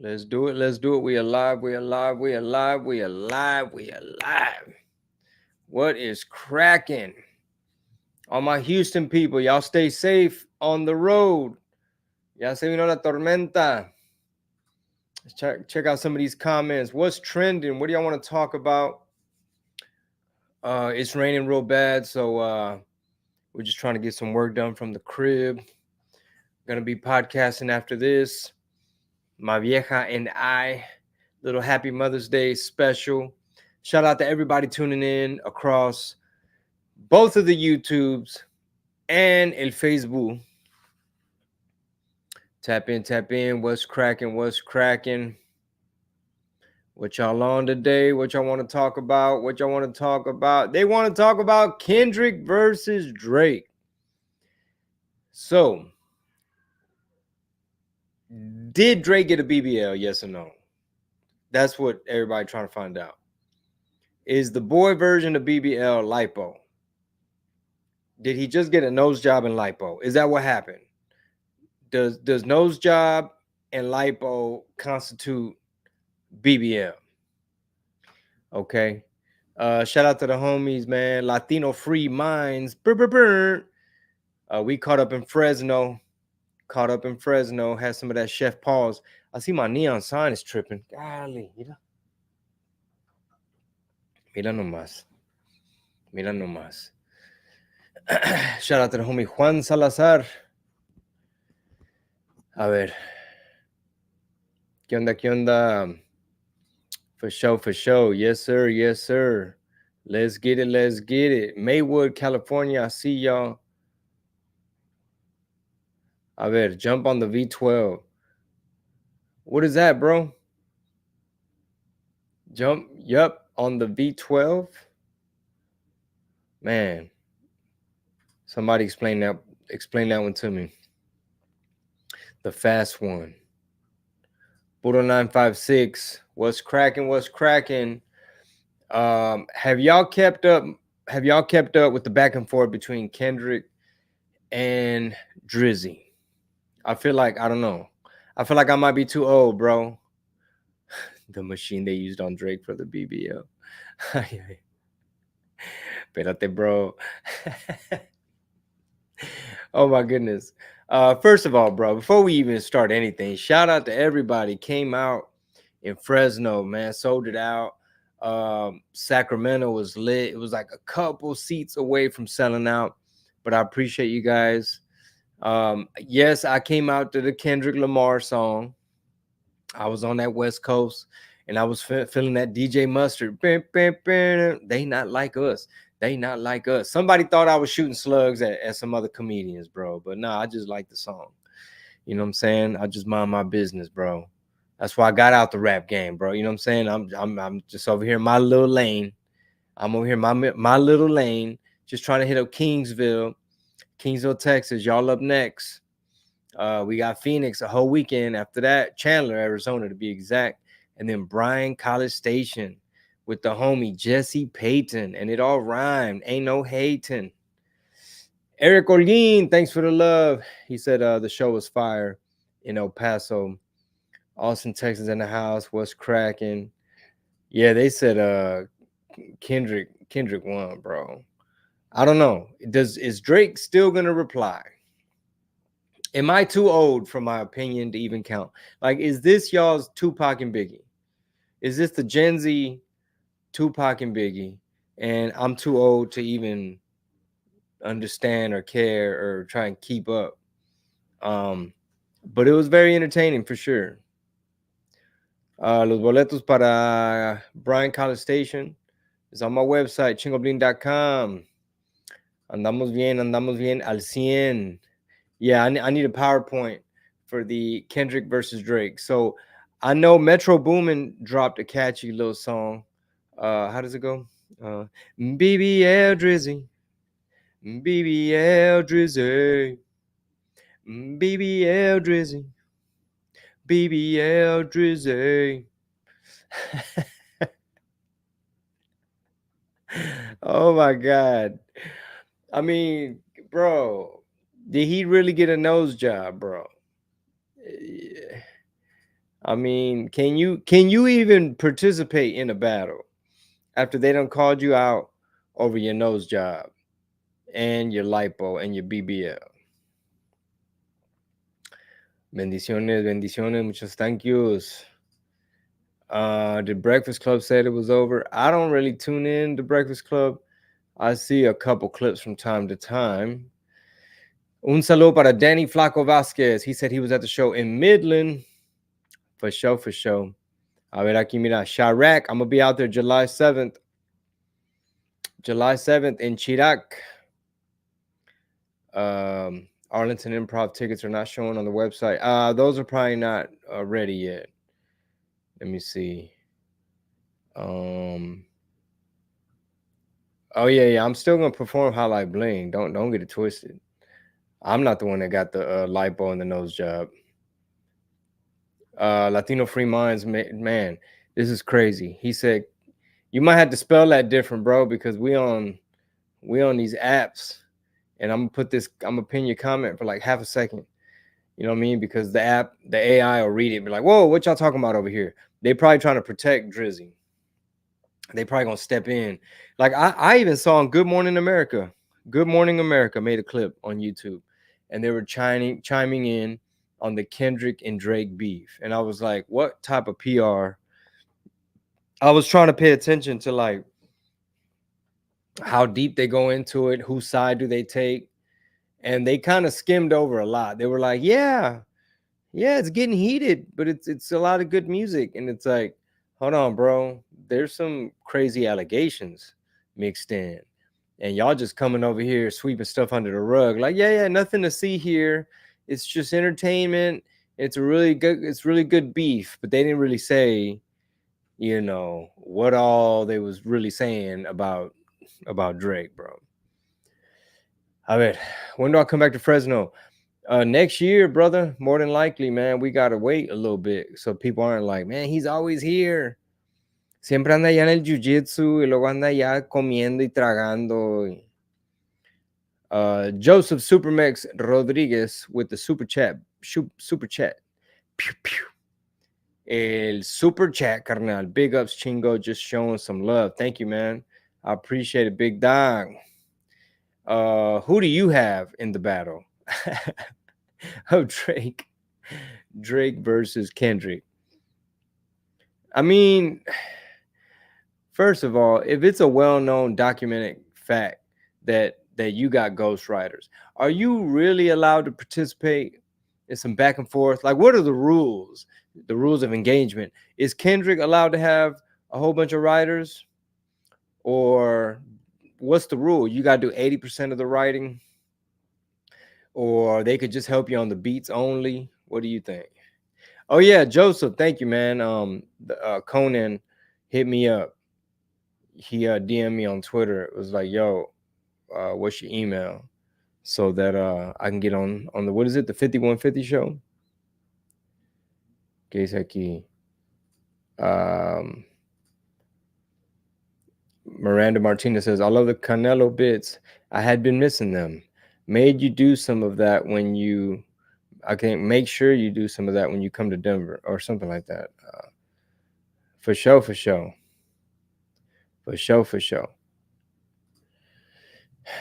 Let's do it. Let's do it. We alive. We alive. We alive. We alive. We alive. What is cracking? All my Houston people, y'all stay safe on the road. Ya se vino la tormenta. Let's check out some of these comments. What's trending? What do y'all want to talk about? It's raining real bad, so we're just trying to get some work done from the crib. Gonna be podcasting after this. My vieja and I, little happy Mother's Day special. Shout out to everybody tuning in across both of the YouTubes and El Facebook. Tap in, tap in. What's cracking? What's cracking? What y'all on today? What y'all want to talk about? What y'all want to talk about? They want to talk about Kendrick versus Drake. So, did Drake get a BBL? Yes or no? That's what everybody trying to find out. Is the boy version of BBL lipo? Did he just get a nose job and lipo? Is that what happened? Does nose job and lipo constitute BBL? Okay. Shout out to the homies, man. Latino Free Minds. We caught up in Fresno. Had some of that Chef Paul's. I see my neon sign is tripping. Golly, mira nomás. Mira nomás. Shout out to the homie Juan Salazar. A ver. ¿Qué onda? ¿Qué onda? For sure, for sure. Yes, sir. Yes, sir. Let's get it. Let's get it. Maywood, California. I see y'all. A ver, jump on the V12. What is that, bro? Jump, yup, on the V12. Man, somebody explain that one to me. The fast one. Budo 956. What's cracking? What's cracking? Have y'all kept up with the back and forth between Kendrick and Drizzy? I feel like I don't know. I feel like I might be too old, bro. The machine they used on Drake for the BBL. Espérate, bro. Oh my goodness. First of all, bro, before we even start anything, shout out to everybody came out in Fresno, man, sold it out. Sacramento was lit. It was like a couple seats away from selling out, but I appreciate you guys. Yes, I came out to the Kendrick Lamar song. I was on that West Coast and I was feeling that DJ Mustard. They not like us. They not like us. Somebody thought I was shooting slugs at some other comedians, bro. But nah, I just like the song. You know what I'm saying? I just mind my business, bro. That's why I got out the rap game, bro. You know what I'm saying? I'm just over here in my little lane. I'm over here in my little lane, just trying to hit up Kingsville, Texas. Y'all up next. We got Phoenix a whole weekend. After that, Chandler, Arizona, to be exact. And then Bryan, College Station with the homie Jesse Payton. And it all rhymed. Ain't no hating. Eric Olguin, thanks for the love. He said the show was fire in El Paso. Austin, Texas in the house. What's cracking? Yeah, they said Kendrick won, bro. I don't know. Is Drake still gonna reply? Am I too old for my opinion to even count? Like, is this y'all's Tupac and Biggie? Is this the Gen Z Tupac and Biggie? And I'm too old to even understand or care or try and keep up. But it was very entertaining for sure. Los boletos para Bryan College Station is on my website, chingoblin.com. Andamos bien al 100. Yeah, I need a PowerPoint for the Kendrick versus Drake. So I know Metro Boomin dropped a catchy little song. How does it go? BBL Drizzy, BBL Drizzy, BBL Drizzy, BBL Drizzy. Oh my God. I mean, bro, did he really get a nose job, bro? I mean, can you even participate in a battle after they done called you out over your nose job and your lipo and your BBL? Bendiciones, bendiciones, muchos thank yous. The Breakfast Club said it was over. I don't really tune in to Breakfast Club. I see a couple clips from time to time. Un saludo para Danny Flaco Vasquez. He said he was at the show in Midland. For sure, for sure. A ver, aquí mira, Chirac. I'm going to be out there July 7th. July 7th in Chirac. Arlington Improv tickets are not showing on the website. Those are probably not ready yet. Let me see. Oh yeah. I'm still gonna perform Highlight Bling. Don't get it twisted. I'm not the one that got the lipo and the nose job. Latino Free Minds, man, this is crazy. He said you might have to spell that different, bro, because we on these apps, and I'm gonna pin your comment for like half a second. You know what I mean? Because the AI will read it and be like, whoa, what y'all talking about over here? They probably trying to protect Drizzy. They probably gonna step in. Like I even saw on Good Morning America. Good Morning America made a clip on YouTube, and they were chiming in on the Kendrick and Drake beef. And I was like, what type of PR? I was trying to pay attention to like how deep they go into it, whose side do they take, and they kind of skimmed over a lot. They were like, yeah, it's getting heated, but it's a lot of good music. And it's like, hold on, bro, there's some crazy allegations mixed in, and y'all just coming over here sweeping stuff under the rug like, yeah, nothing to see here, it's just entertainment, it's really good beef. But they didn't really say, what all they was really saying about Drake, bro. A ver, when do I come back to Fresno? Next year, brother, more than likely, man. We gotta wait a little bit so people aren't like, man, he's always here. Siempre anda allá en el jiu-jitsu y luego anda allá comiendo y tragando. Joseph Supermex Rodriguez with the super chat. Super chat. Pew, pew. El super chat, carnal. Big ups, Chingo, just showing some love. Thank you, man. I appreciate it, big dog. Who do you have in the battle? Oh, Drake versus Kendrick. I mean, first of all, if it's a well-known documented fact that you got ghostwriters, are you really allowed to participate in some back and forth? Like, what are the rules? The rules of engagement. Is Kendrick allowed to have a whole bunch of writers, or what's the rule? You got to do 80% of the writing, or they could just help you on the beats only. What do you think? Oh yeah, Joseph, thank you, man. Conan hit me up. He DM'd me on Twitter. It was like, yo, what's your email, so that I can get on the, what is it, the 5150 show? Que es aquí? Miranda Martinez says, I love the Canelo bits. I had been missing them. Made you do some of that when you, I can make sure you do some of that when you come to Denver, or something like that. For sure.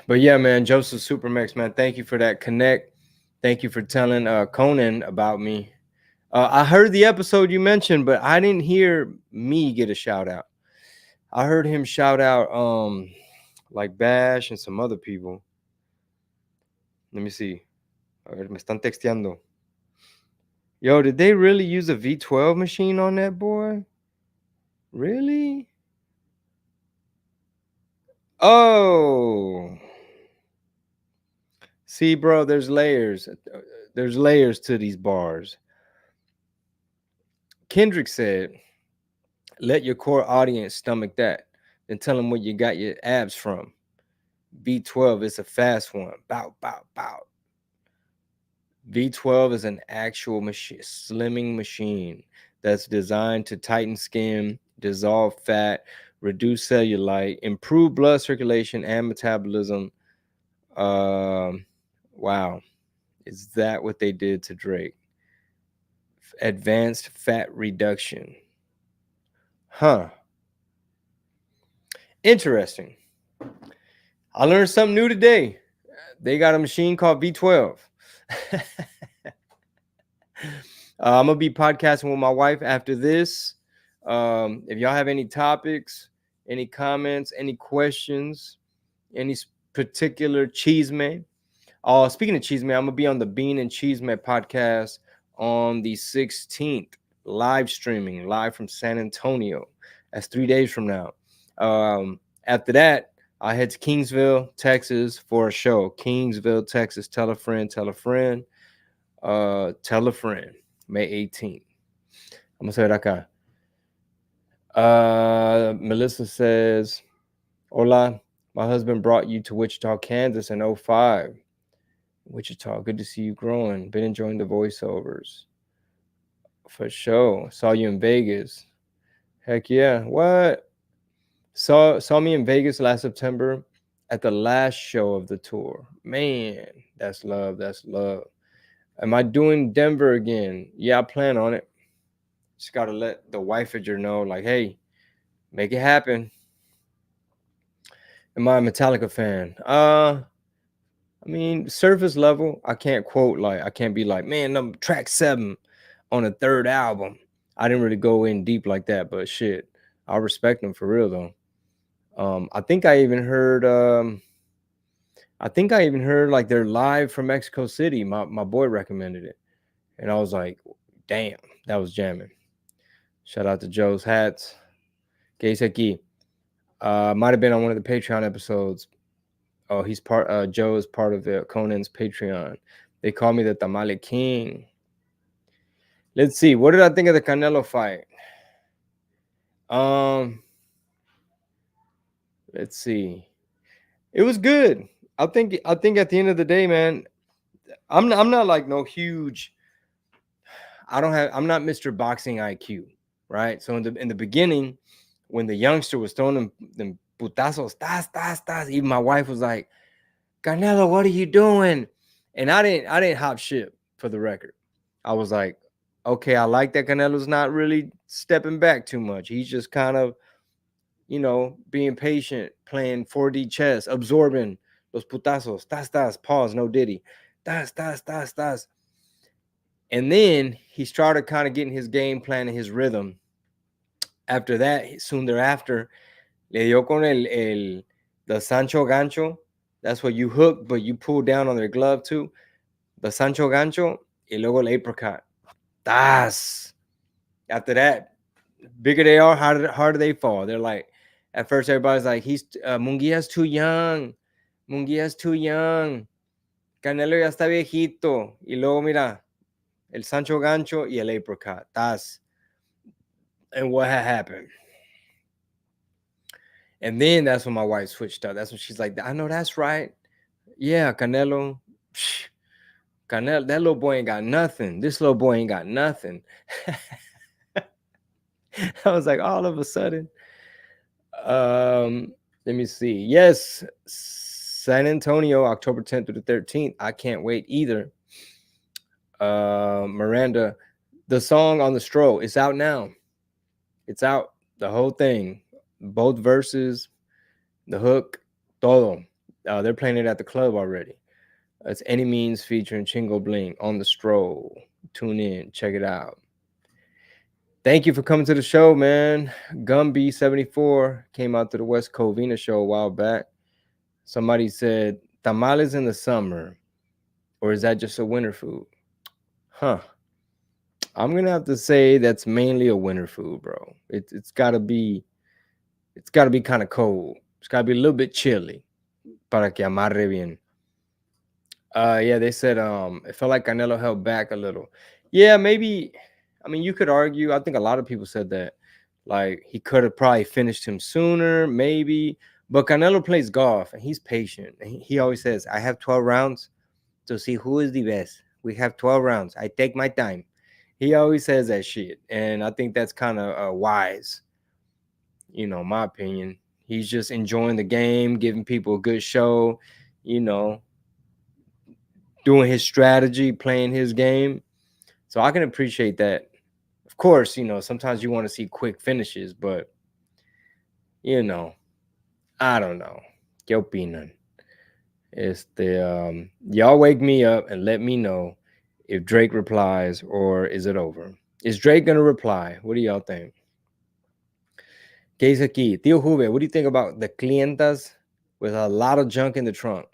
But yeah, man, Joseph Supermax, man, thank you for that connect. Thank you for telling Conan about me. I heard the episode you mentioned, but I didn't hear me get a shout out. I heard him shout out like Bash and some other people. Let me see. A ver, me están texteando. Yo, did they really use a V12 machine on that boy? Really? Oh. See, bro, there's layers. There's layers to these bars. Kendrick said, let your core audience stomach that. Then tell them where you got your abs from. V12 is a fast one. Bow. V12 is an actual slimming machine that's designed to tighten skin, dissolve fat, reduce cellulite, improve blood circulation and metabolism. Wow. Is that what they did to Drake? advanced fat reduction. Huh. Interesting. I learned something new today. They got a machine called V12. I'm gonna be podcasting with my wife after this. If y'all have any topics, any comments, any questions, any particular cheese man. Speaking of cheese man, I'm gonna be on the Bean and Cheese Man podcast on the 16th, live streaming, live from San Antonio. That's 3 days from now. After that, I head to Kingsville, Texas for a show. Kingsville, Texas. Tell a friend, tell a friend. Tell a friend. May 18th. Vamos a ver acá. Melissa says, Hola, my husband brought you to Wichita, Kansas in 05. Wichita, good to see you growing. Been enjoying the voiceovers. For sure. Saw you in Vegas. Heck yeah. What? Saw me in Vegas last September at the last show of the tour. Man, that's love. That's love. Am I doing Denver again? Yeah, I plan on it. Just gotta let the wifager know, like, hey, make it happen. Am I a Metallica fan? I mean, surface level, I can't quote like I can't be like, man, track 7 on the 3rd album. I didn't really go in deep like that, but shit, I respect them for real though. I think I even heard like they're live from Mexico City. My boy recommended it. And I was like, damn, that was jamming. Shout out to Joe's Hats. Que dice aquí? Might have been on one of the Patreon episodes. Oh, Joe is part of the Conan's Patreon. They call me the Tamale King. Let's see. What did I think of the Canelo fight? Let's see. It was good. I think at the end of the day, man, I'm not like no huge. I'm not Mr. Boxing IQ, right? So in the beginning, when the youngster was throwing them putazos, tas, even my wife was like, Canelo, what are you doing? And I didn't hop shit, for the record. I was like, okay, I like that Canelo's not really stepping back too much. He's just kind of, being patient, playing 4D chess, absorbing los putazos, tas, pause, no diddy, tas. And then he started kind of getting his game plan and his rhythm. After that, soon thereafter, le dio con the Sancho Gancho. That's what you hook, but you pull down on their glove too. The Sancho Gancho, y luego el apricot. Das. After that, bigger they are, harder they fall. They're like, at first everybody's like, Munguia's too young. Munguia's too young. Canelo ya está viejito. Y luego, mira, el Sancho Gancho y el apricot. Das. And what had happened? And then that's when my wife switched up. That's when she's like, I know that's right. Yeah, Canelo. Canelo, that little boy ain't got nothing. This little boy ain't got nothing. I was like, all of a sudden. Let me see. Yes, San Antonio, October 10th through the 13th. I can't wait either. Miranda, the song on the stroll, it's out now. It's out. The whole thing. Both verses, the hook, todo. They're playing it at the club already. It's Any Means featuring Chingo Bling on the stroll. Tune in, check it out. Thank you for coming to the show, man. Gumby74 came out to the West Covina show a while back. Somebody said, tamales in the summer, or is that just a winter food? Huh. I'm gonna have to say that's mainly a winter food, bro. It's gotta be kind of cold. It's gotta be a little bit chilly. Para que amarre bien. Yeah, they said it felt like Canelo held back a little. Yeah, maybe. I mean, you could argue. I think a lot of people said that, like, he could have probably finished him sooner, maybe. But Canelo plays golf and he's patient. He always says, I have 12 rounds to see who is the best. We have 12 rounds. I take my time. He always says that shit. And I think that's kind of wise, my opinion. He's just enjoying the game, giving people a good show, doing his strategy, playing his game. So I can appreciate that. Of course, sometimes you want to see quick finishes, but you know, I don't know. ¿Qué opinan? Y'all wake me up and let me know if Drake replies or is it over. Is Drake gonna reply? What do y'all think? ¿Qué dice aquí? Tío Juve, what do you think about the clientas with a lot of junk in the trunk?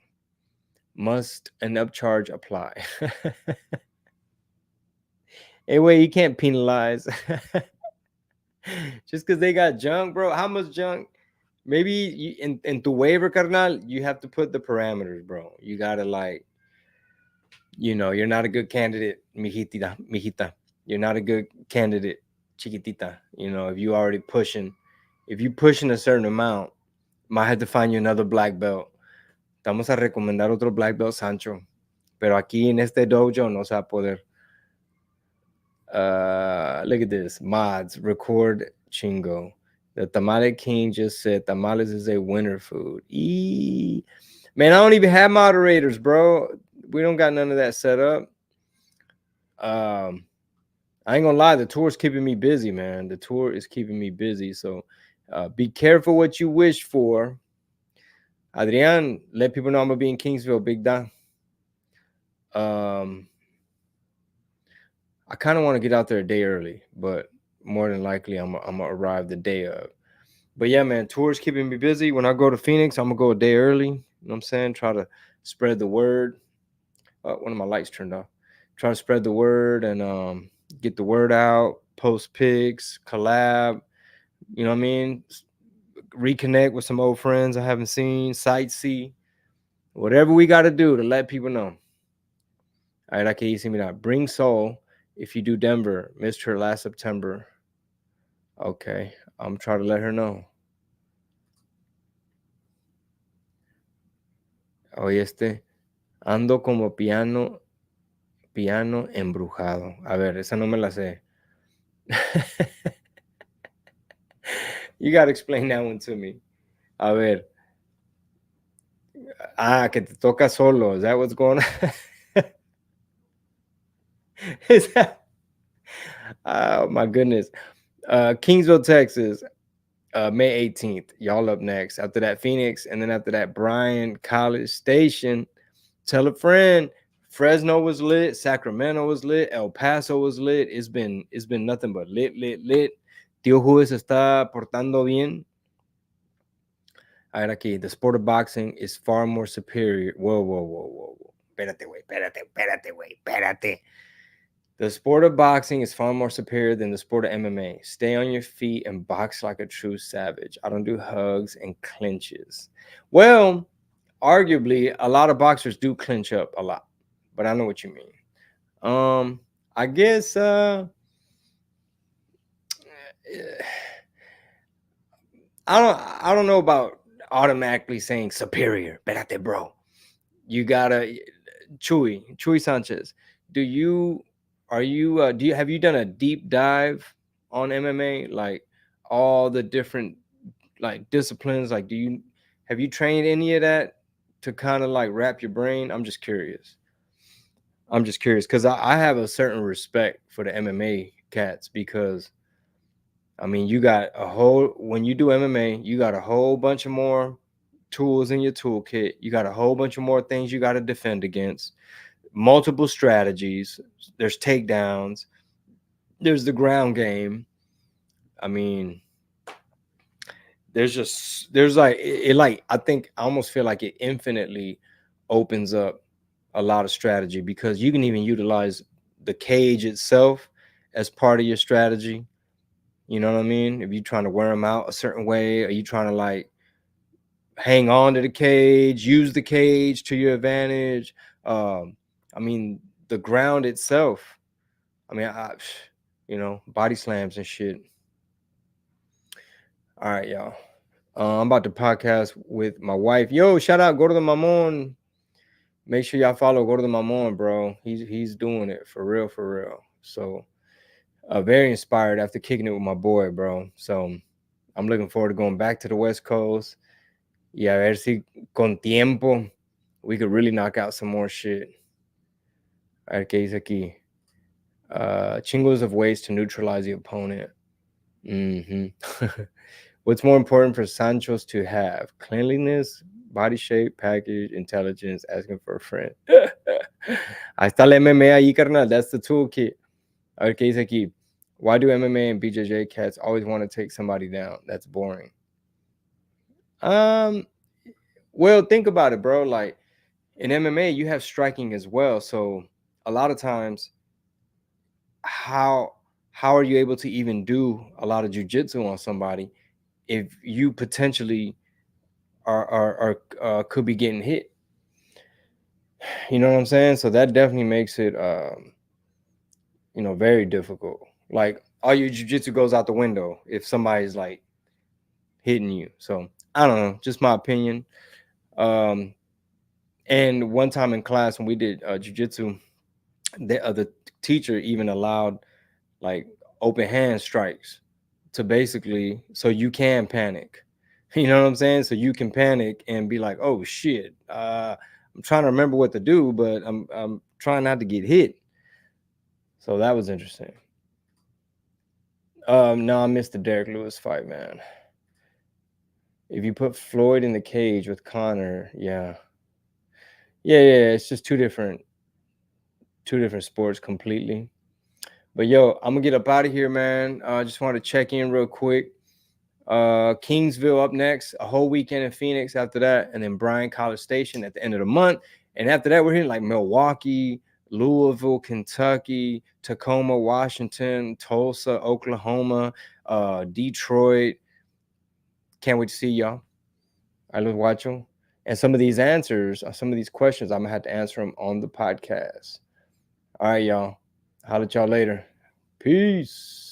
Must an upcharge apply? Anyway, you can't penalize just because they got junk, bro. How much junk? Maybe in tu waiver, carnal, you have to put the parameters, bro. You gotta you're not a good candidate, mijita. You're not a good candidate, chiquitita. If you already if you pushing a certain amount, might have to find you another black belt. Estamos a recomendar otro black belt, Sancho. Pero aquí en este dojo no se va a poder. Look at this. Mods, record chingo. The Tamale King just said tamales is a winter food. Man, I don't even have moderators, bro. We don't got none of that set up. I ain't gonna lie, the tour is keeping me busy, man. The tour is keeping me busy. So be careful what you wish for. Adrian, let people know I'm gonna be in Kingsville, Big Don. I kind of want to get out there a day early, but more than likely I'm gonna arrive the day of. But yeah, man, tours keeping me busy. When I go to Phoenix, I'm gonna go a day early. You know what I'm saying? Try to spread the word. One of my lights turned off. Try to spread the word and get the word out. Post pics, collab. You know what I mean? Reconnect with some old friends I haven't seen. Sightsee. Whatever we got to do to let people know. All right, aquí dice, mira, bring Soul if you do Denver. Missed her last September. Okay, I'm trying to let her know. Oye, ando como piano embrujado. A ver, esa no me la sé. You got to explain that one to me. A ver. Que te toca solo. Is that what's going on? Is that? Oh, my goodness. Kingsville, Texas, May 18th. Y'all up next. After that, Phoenix. And then after that, Bryan College Station. Tell a friend. Fresno was lit. Sacramento was lit. El Paso was lit. It's been nothing but lit. Tío Juve se está portando bien. All right, aquí. The sport of boxing is far more superior. Whoa. Espérate, güey. The sport of boxing is far more superior than the sport of MMA. Stay on your feet and box like a true savage. I don't do hugs and clinches. Well, arguably, a lot of boxers do clinch up a lot, but I know what you mean. I guess I don't know about automatically saying superior. Espérate, bro. You gotta Chuy Sanchez. Do you have you done a deep dive on MMA, like all the different like disciplines? Like, have you trained any of that to kind of like wrap your brain? I'm just curious because I have a certain respect for the MMA cats because I mean when you do MMA, you got a whole bunch of more tools in your toolkit. You got a whole bunch of more things you got to defend against, multiple strategies. There's takedowns. There's the ground game. I mean, there's like it like I think I almost feel like it infinitely opens up a lot of strategy because you can even utilize the cage itself as part of your strategy. You know what I mean? If you're trying to wear them out a certain way, or you trying to like hang on to the cage, use the cage to your advantage. I mean, the ground itself. I mean, body slams and shit. All right, y'all. I'm about to podcast with my wife. Yo, shout out Gordo Mamon. Make sure y'all follow Gordo Mamon, bro. He's doing it for real. So, very inspired after kicking it with my boy, bro. So, I'm looking forward to going back to the West Coast. Y a ver si con tiempo we could really knock out some more shit. A ver qué dice aquí. Chingos of ways to neutralize the opponent. Hmm. What's more important for Sanchos to have? Cleanliness, body shape, package, intelligence, asking for a friend. Ahí está el MMA ahí, carnal. That's the toolkit. A ver qué dice aquí. Why do MMA and BJJ cats always want to take somebody down? That's boring. Um, well, think about it, bro. Like in MMA, you have striking as well. So a lot of times, how how are you able to even do a lot of jujitsu on somebody if you potentially are could be getting hit? You know what I'm saying? So that definitely makes it very difficult. Like all your jujitsu goes out the window if somebody's like hitting you. So I don't know, just my opinion. Um, and one time in class when we did jujitsu, the teacher even allowed like open hand strikes to basically so you can panic. You know what I'm saying? So you can panic and be like, "Oh shit, I'm trying to remember what to do, but I'm trying not to get hit." So that was interesting. No, I missed the Derek Lewis fight, man. If you put Floyd in the cage with Connor, yeah, it's just two different sports completely. But yo, I'm gonna get up out of here, man. I just want to check in real quick. Kingsville up next, a whole weekend in Phoenix after that, and then Bryan College Station at the end of the month. And after that, we're hitting like Milwaukee, Louisville, Kentucky, Tacoma, Washington, Tulsa, Oklahoma, Detroit. Can't wait to see y'all. I love watching. And some of these answers, some of these questions, I'm gonna have to answer them on the podcast. All right, y'all. Holler at y'all later. Peace.